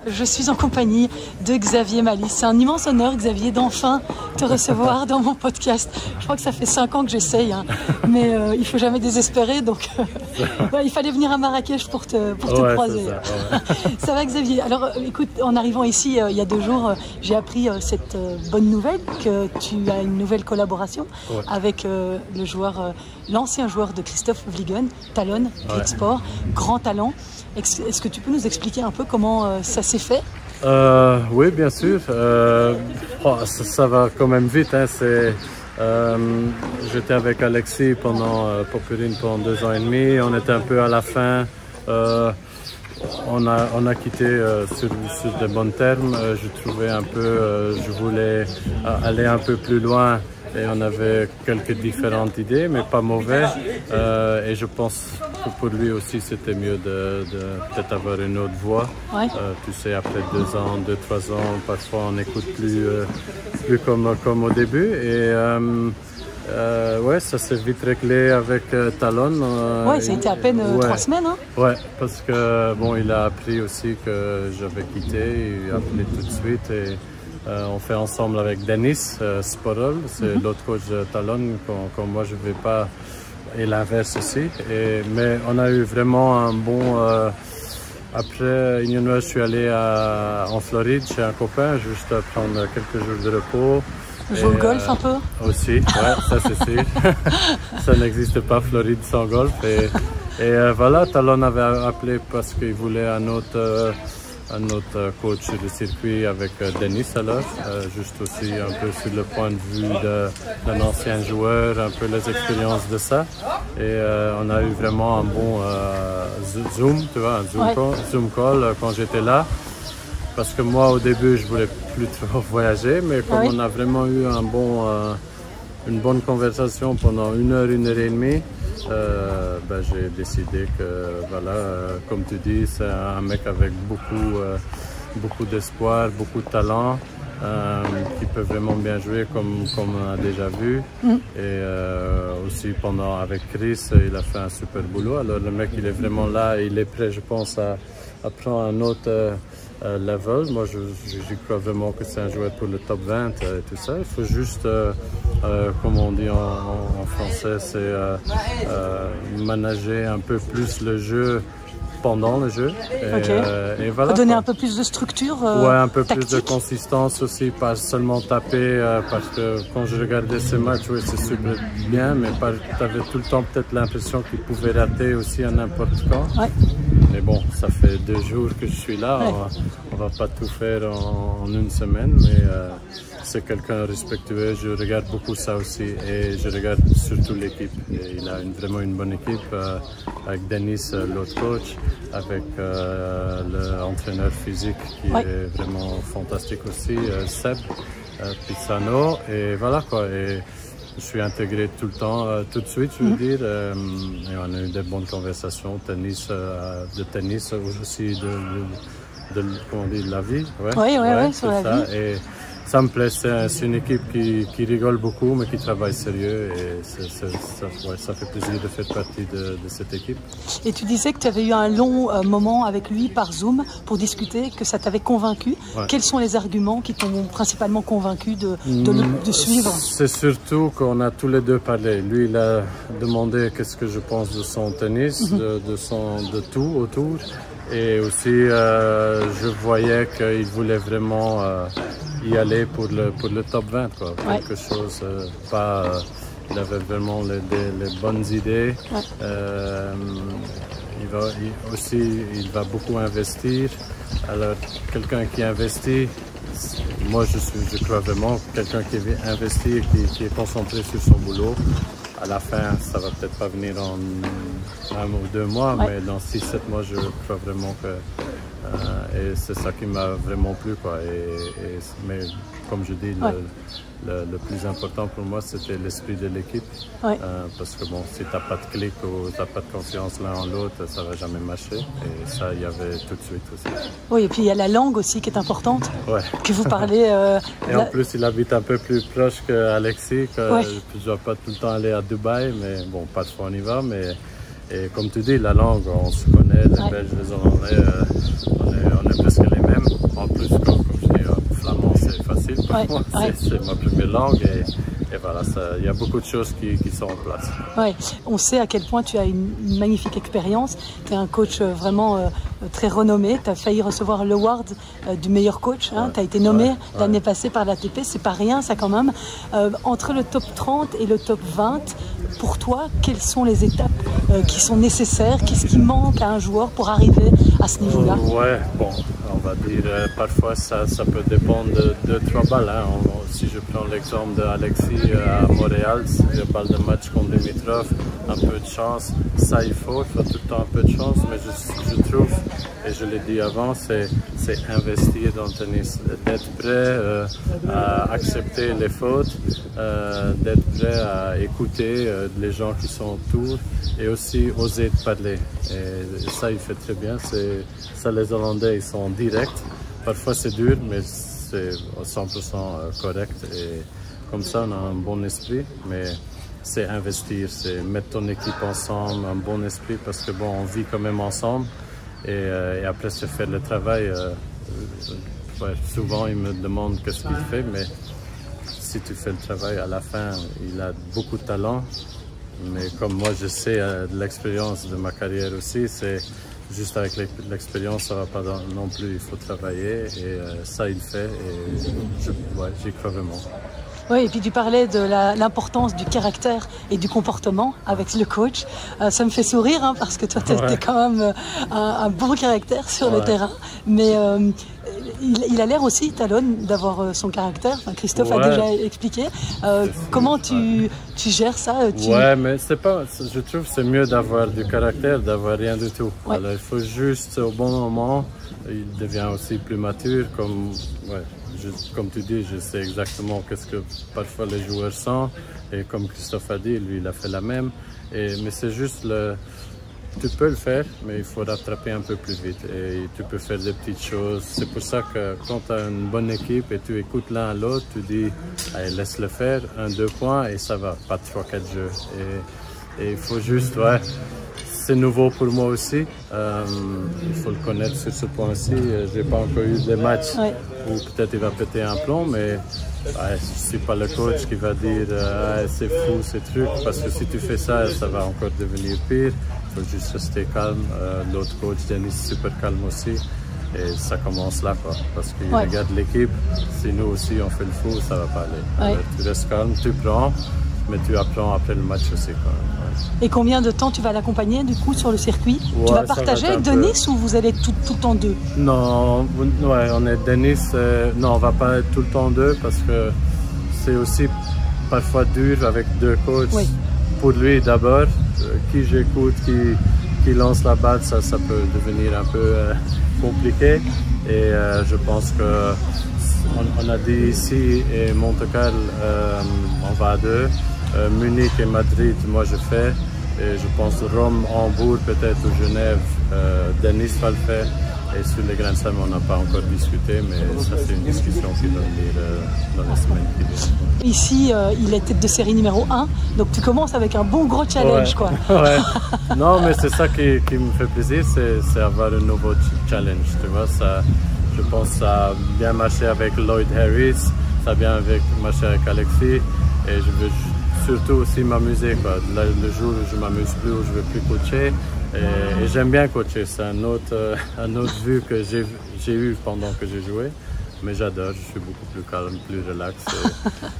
Je suis en compagnie de Xavier Malice. C'est un immense honneur, Xavier, d'enfin te recevoir dans mon podcast. Je crois que ça fait 5 ans que j'essaye, hein, mais il ne faut jamais désespérer. Donc, il fallait venir à Marrakech pour te croiser. Ça va, Xavier? Alors, écoute, en arrivant ici il y a 2 jours, j'ai appris cette bonne nouvelle que tu as une nouvelle collaboration avec le joueur, l'ancien joueur de Christophe Vliegen, Talon, Great Sport, grand talent. Est-ce que tu peux nous expliquer un peu comment ça s'est fait? Oui, bien sûr. Ça va quand même vite. Hein. J'étais avec Alexis pendant Popurine pendant 2 ans et demi. On était un peu à la fin. On a quitté sur de bons termes. Je trouvais un peu, je voulais aller un peu plus loin. Et on avait quelques différentes idées, mais pas mauvais. Et je pense que pour lui aussi, c'était mieux de peut-être avoir une autre voix. Ouais. Tu sais, après 2 ans, 2-3 ans, parfois on n'écoute plus comme au début. Et ouais, ça s'est vite réglé avec Talon. Ouais, ça a été à peine 3 semaines. Hein. Ouais, parce que bon, il a appris aussi que j'avais quitté. Il a appelé tout de suite. Et, on fait ensemble avec Denis Sporol, c'est l'autre coach de Talon, quand moi je ne vais pas, et l'inverse aussi. Mais on a eu vraiment un bon... après Union Noire, je suis allé en Floride chez un copain, juste prendre quelques jours de repos. Jouer au golf un peu? Aussi, ouais, ça c'est sûr. Ça n'existe pas, Floride sans golf. Et voilà, Talon avait appelé parce qu'il voulait un autre coach sur le circuit avec Denis alors, juste aussi un peu sur le point de vue d'un ancien joueur, un peu les expériences de ça. Et on a eu vraiment un bon Zoom, tu vois, un Zoom call quand j'étais là. Parce que moi au début je voulais plus trop voyager, mais comme on a vraiment eu une bonne conversation pendant 1 heure, 1 heure et demie, j'ai décidé que, voilà, comme tu dis, c'est un mec avec beaucoup d'espoir, beaucoup de talent, qui peut vraiment bien jouer comme on a déjà vu. Et aussi avec Chris, il a fait un super boulot. Alors le mec, il est vraiment là, il est prêt, je pense, à prendre un autre level. Moi, j'y crois vraiment que c'est un joueur pour le top 20 et tout ça. Il faut juste, comme on dit en français, c'est manager un peu plus le jeu pendant le jeu. Et voilà, donner un peu plus de structure, ouais, un peu tactique. plus de consistance aussi, pas seulement taper, parce que quand je regardais ces matchs, oui, c'est super bien, mais tu avais tout le temps peut-être l'impression qu'il pouvait rater aussi à n'importe quand. Ouais. Mais bon, ça fait 2 jours que je suis là, on va pas tout faire en 1 semaine, mais c'est quelqu'un respectueux, je regarde beaucoup ça aussi, et je regarde surtout l'équipe. Il a vraiment une bonne équipe, avec Denis, l'autre coach, avec l'entraîneur physique qui est vraiment fantastique aussi, Seb Pisano, et voilà quoi. Et je suis intégré tout le temps, tout de suite, je veux dire, et on a eu des bonnes conversations, de tennis, aussi comment on dit, de la vie, sur la vie. Et ça me plaît, c'est une équipe qui rigole beaucoup, mais qui travaille sérieux, et ça fait plaisir de faire partie de cette équipe. Et tu disais que tu avais eu un long moment avec lui par Zoom pour discuter, que ça t'avait convaincu. Quels sont les arguments qui t'ont principalement convaincu de suivre? C'est surtout qu'on a tous les deux parlé. Lui, il a demandé qu'est-ce que je pense de son tennis, de tout autour. Et aussi, je voyais qu'il voulait vraiment y aller pour le top 20, quoi. Quelque chose, il avait vraiment les bonnes idées. Il va beaucoup investir. Alors, quelqu'un qui investit, moi je crois vraiment quelqu'un qui veut investir, qui est concentré sur son boulot. À la fin, ça va peut-être pas venir en 1 ou 2 mois, mais dans 6-7 mois, je crois vraiment que... et c'est ça qui m'a vraiment plu, quoi. Mais comme je dis, le plus important pour moi, c'était l'esprit de l'équipe. Parce que bon, si tu n'as pas de clic ou tu n'as pas de confiance l'un en l'autre, ça ne va jamais marcher. Et ça, il y avait tout de suite aussi. Oui, et puis il y a la langue aussi qui est importante, que vous parlez... et en plus, il habite un peu plus proche qu'Alexis, que je ne dois pas tout le temps aller à Dubaï, mais bon, parfois on y va. Et comme tu dis, la langue, on se connaît, les Belges, les Hollandais, on est presque les mêmes. même. En plus, comme je dis, flamand c'est facile pour moi, c'est ma première langue et voilà, il y a beaucoup de choses qui sont en place. Ouais, on sait à quel point tu as une magnifique expérience. Tu es un coach vraiment très renommé. Tu as failli recevoir l'award du meilleur coach. Hein. Tu as été nommé l'année passée par l'ATP. C'est pas rien, ça quand même. Entre le top 30 et le top 20, pour toi, quelles sont les étapes qui sont nécessaires? Qu'est-ce qui manque à un joueur pour arriver à ce niveau-là? Ouais, bon, on va dire, parfois ça peut dépendre de 2-3 balles. Hein. Si je prends l'exemple d'Alexis à Montréal, le balle de match contre Dimitrov, un peu de chance, ça il faut tout le temps un peu de chance, mais je trouve, et je l'ai dit avant, c'est investir dans le tennis, d'être prêt à accepter les fautes, d'être prêt à écouter les gens qui sont autour et aussi oser parler. Et ça il fait très bien, ça les Hollandais ils sont directs, parfois c'est dur, mais c'est 100% correct et comme ça on a un bon esprit, mais c'est investir, c'est mettre ton équipe ensemble, un bon esprit parce que bon on vit quand même ensemble et après c'est faire le travail. Souvent ils me demandent qu'est-ce qu'il fait, mais si tu fais le travail à la fin, il a beaucoup de talent, mais comme moi je sais de l'expérience de ma carrière aussi, c'est juste avec l'expérience, ça va pas non plus, il faut travailler et ça il fait et j'y crois vraiment. Oui, et puis tu parlais de l'importance du caractère et du comportement avec le coach. Ça me fait sourire hein, parce que toi tu as quand même un bon caractère sur le terrain, mais il a l'air aussi, Talon, d'avoir son caractère. Enfin, Christophe a déjà expliqué. Comment tu gères ça Ouais, mais c'est pas. Je trouve que c'est mieux d'avoir du caractère, d'avoir rien du tout. Ouais. Alors, il faut juste, au bon moment, il devient aussi plus mature. Comme tu dis, je sais exactement qu'est-ce que parfois les joueurs sentent. Et comme Christophe a dit, lui, il a fait la même. Mais c'est juste tu peux le faire, mais il faut rattraper un peu plus vite et tu peux faire des petites choses. C'est pour ça que quand tu as une bonne équipe et tu écoutes l'un à l'autre, tu dis allez, laisse-le faire, 1-2 points et ça va, pas 3-4 jeux. Et il faut juste, c'est nouveau pour moi aussi, il faut le connaître sur ce point aussi. J'ai pas encore eu des matchs où peut-être il va péter un plomb, mais je suis pas le coach qui va dire c'est fou ces trucs, parce que si tu fais ça, ça va encore devenir pire. Il faut juste rester calme. L'autre coach, Denis, super calme aussi. Et ça commence là, quoi. Parce qu'il regarde l'équipe. Si nous aussi on fait le fou, ça va pas aller. Alors, tu restes calme, tu prends, mais tu apprends après le match aussi, quoi. Et combien de temps tu vas l'accompagner du coup sur le circuit? Tu vas partager avec Denis ou vous allez tout le temps deux? Non, on est Denis. Non, on va pas être tout le temps deux parce que c'est aussi parfois dur avec deux coachs. Pour lui d'abord, qui j'écoute, qui lance la balle, ça peut devenir un peu compliqué. Et je pense que on a dit ici et Monte-Carlo, on va à deux. Munich et Madrid, moi je fais. Et je pense Rome, Hambourg, peut-être ou Genève, Denis va le faire. Et sur les Grands Slams, on n'a pas encore discuté, mais ça c'est une discussion qui va venir dans les semaines qui viennent. Ici, il est tête de série numéro 1, donc tu commences avec un bon gros challenge, quoi. Non, mais c'est ça qui me fait plaisir, c'est avoir un nouveau challenge, tu vois. Ça, je pense que ça a bien marché avec Lloyd Harris, ça a bien marché avec Alexis, et je veux surtout aussi m'amuser, quoi. Le jour où je m'amuse plus, où je ne veux plus coacher. Et j'aime bien coacher, c'est un autre vue que j'ai eu pendant que j'ai joué. Mais j'adore, je suis beaucoup plus calme, plus relax.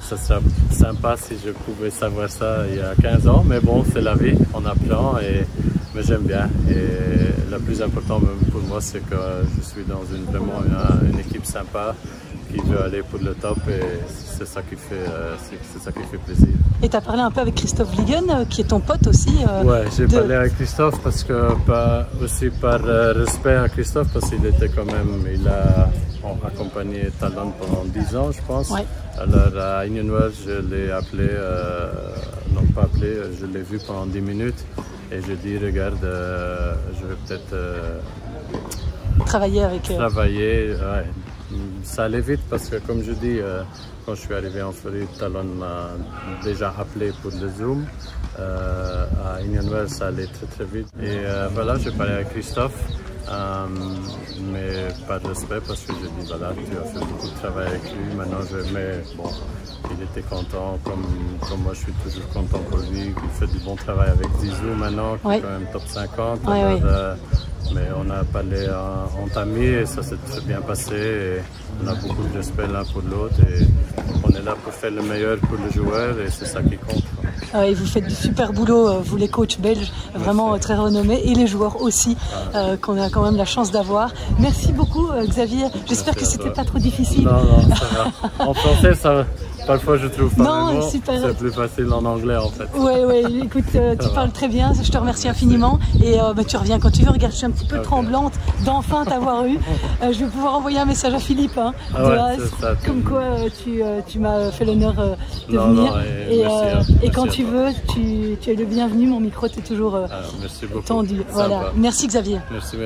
Ça serait sympa si je pouvais savoir ça il y a 15 ans. Mais bon, c'est la vie, on apprend. Mais j'aime bien. Et le plus important pour moi, c'est que je suis dans vraiment une équipe sympa qui veut aller pour le top. Et c'est ça qui fait plaisir. Et tu as parlé un peu avec Christophe Wiegen, qui est ton pote aussi. Ouais, j'ai parlé avec Christophe parce que aussi par respect à Christophe, parce qu'il était quand même, il a accompagné Talon pendant 10 ans, je pense. Alors à Indian Wells, je l'ai appelé, non pas appelé, je l'ai vu pendant 10 minutes et je dis regarde, je vais peut-être travailler avec. Travailler, ça allait vite parce que comme je dis. Quand je suis arrivé en Floride, Talon m'a déjà appelé pour le Zoom. À Indian Wells, ça allait très vite. Et voilà, j'ai parlé avec Christophe. Mais pas de respect parce que j'ai dit voilà, tu as fait beaucoup de travail avec lui, maintenant mais bon, il était content, comme moi je suis toujours content pour lui, il fait du bon travail avec Zizou maintenant, qui est quand même top 50. Mais on a parlé en amis et ça s'est très bien passé et on a beaucoup de respect l'un pour l'autre et on est là pour faire le meilleur pour le joueur et c'est ça qui compte. Et vous faites du super boulot, vous les coachs belges, vraiment très renommés, et les joueurs aussi, qu'on a quand même la chance d'avoir. Merci beaucoup Xavier, j'espère que c'était pas trop difficile. Non, ça va. En français, parfois je trouve pas mes mots, c'est plus facile en anglais en fait. Oui, écoute, tu parles très bien, je te remercie infiniment et tu reviens quand tu veux. Regarde, je suis un petit peu tremblante d'enfin t'avoir eu. Je vais pouvoir envoyer un message à Philippe de Haas, comme quoi tu m'as fait l'honneur de venir. Et quand tu veux, tu es le bienvenu, mon micro t'est toujours tendu. Voilà. Merci Xavier. Merci.